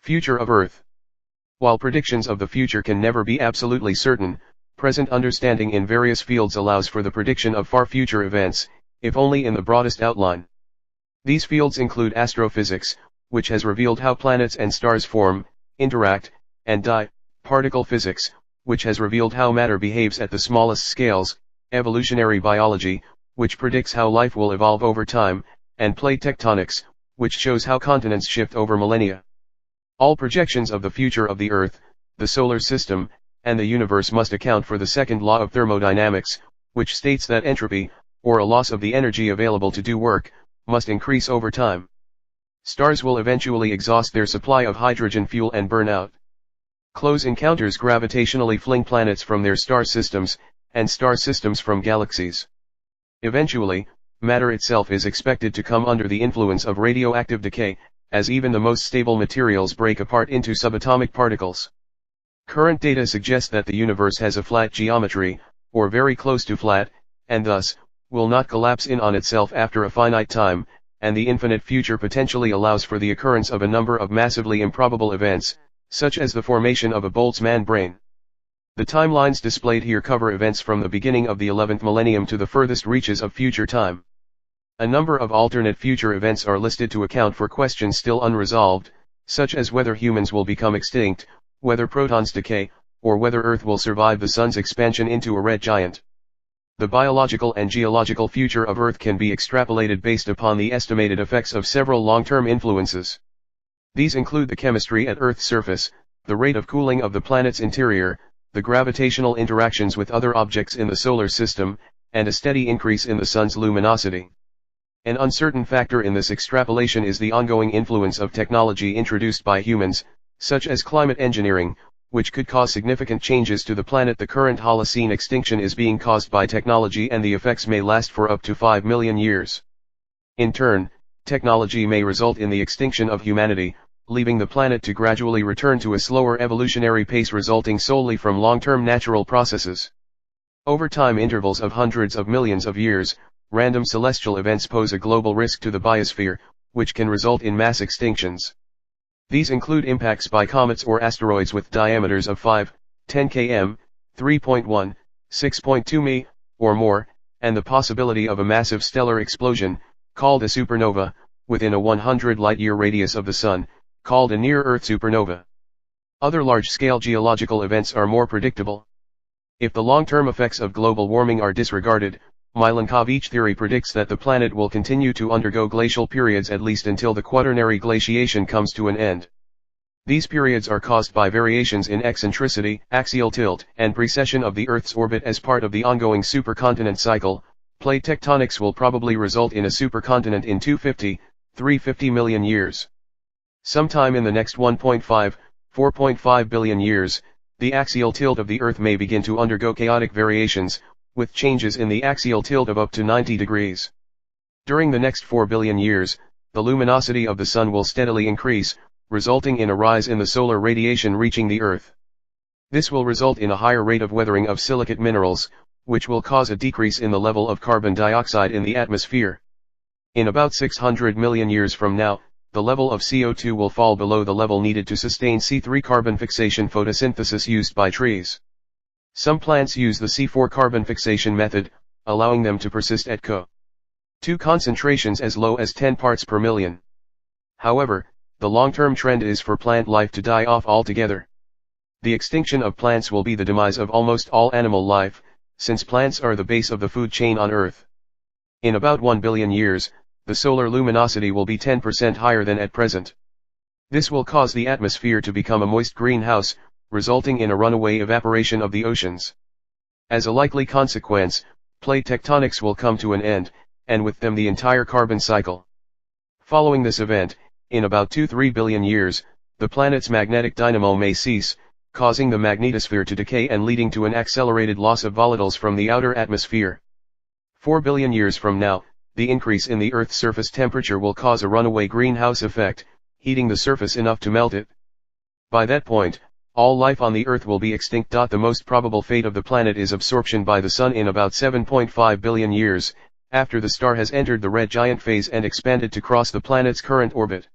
Future of Earth. While predictions of the future can never be absolutely certain, present understanding in various fields allows for the prediction of far future events, if only in the broadest outline. These fields include astrophysics, which has revealed how planets and stars form, interact, and die, particle physics, which has revealed how matter behaves at the smallest scales, evolutionary biology, which predicts how life will evolve over time, and plate tectonics, which shows how continents shift over millennia. All projections of the future of the Earth, the solar system, and the universe must account for the second law of thermodynamics, which states that entropy, or a loss of the energy available to do work, must increase over time. Stars will eventually exhaust their supply of hydrogen fuel and burn out. Close encounters gravitationally fling planets from their star systems, and star systems from galaxies. Eventually, matter itself is expected to come under the influence of radioactive decay, as even the most stable materials break apart into subatomic particles. Current data suggest that the universe has a flat geometry, or very close to flat, and thus, will not collapse in on itself after a finite time, and the infinite future potentially allows for the occurrence of a number of massively improbable events, such as the formation of a Boltzmann brain. The timelines displayed here cover events from the beginning of the 11th millennium to the furthest reaches of future time. A number of alternate future events are listed to account for questions still unresolved, such as whether humans will become extinct, whether protons decay, or whether Earth will survive the Sun's expansion into a red giant. The biological and geological future of Earth can be extrapolated based upon the estimated effects of several long-term influences. These include the chemistry at Earth's surface, the rate of cooling of the planet's interior, the gravitational interactions with other objects in the solar system, and a steady increase in the Sun's luminosity. An uncertain factor in this extrapolation is the ongoing influence of technology introduced by humans, such as climate engineering, which could cause significant changes to the planet. The current Holocene extinction is being caused by technology, and the effects may last for up to 5 million years. In turn, technology may result in the extinction of humanity, leaving the planet to gradually return to a slower evolutionary pace resulting solely from long-term natural processes. Over time intervals of hundreds of millions of years, random celestial events pose a global risk to the biosphere, which can result in mass extinctions. These include impacts by comets or asteroids with diameters of 5, 10 km, 3.1, 6.2 mi, or more, and the possibility of a massive stellar explosion, called a supernova, within a 100 light-year radius of the Sun, called a near-Earth supernova. Other large-scale geological events are more predictable. If the long-term effects of global warming are disregarded, Milankovitch theory predicts that the planet will continue to undergo glacial periods at least until the Quaternary glaciation comes to an end. These periods are caused by variations in eccentricity, axial tilt, and precession of the Earth's orbit as part of the ongoing supercontinent cycle. Plate tectonics will probably result in a supercontinent in 350 million years. Sometime in the next 4.5 billion years, the axial tilt of the Earth may begin to undergo chaotic variations, with changes in the axial tilt of up to 90 degrees. During the next 4 billion years, the luminosity of the Sun will steadily increase, resulting in a rise in the solar radiation reaching the Earth. This will result in a higher rate of weathering of silicate minerals, which will cause a decrease in the level of carbon dioxide in the atmosphere. In about 600 million years from now, the level of CO2 will fall below the level needed to sustain C3 carbon fixation photosynthesis used by trees. Some plants use the C4 carbon fixation method, allowing them to persist at CO2 concentrations as low as 10 parts per million. However, the long-term trend is for plant life to die off altogether. The extinction of plants will be the demise of almost all animal life, since plants are the base of the food chain on Earth. In about 1 billion years, the solar luminosity will be 10% higher than at present. This will cause the atmosphere to become a moist greenhouse, resulting in a runaway evaporation of the oceans. As a likely consequence, plate tectonics will come to an end, and with them the entire carbon cycle. Following this event, in about 2-3 billion years, the planet's magnetic dynamo may cease, causing the magnetosphere to decay and leading to an accelerated loss of volatiles from the outer atmosphere. 4 billion years from now, the increase in the Earth's surface temperature will cause a runaway greenhouse effect, heating the surface enough to melt it. By that point, all life on the Earth will be extinct. The most probable fate of the planet is absorption by the Sun in about 7.5 billion years, after the star has entered the red giant phase and expanded to cross the planet's current orbit.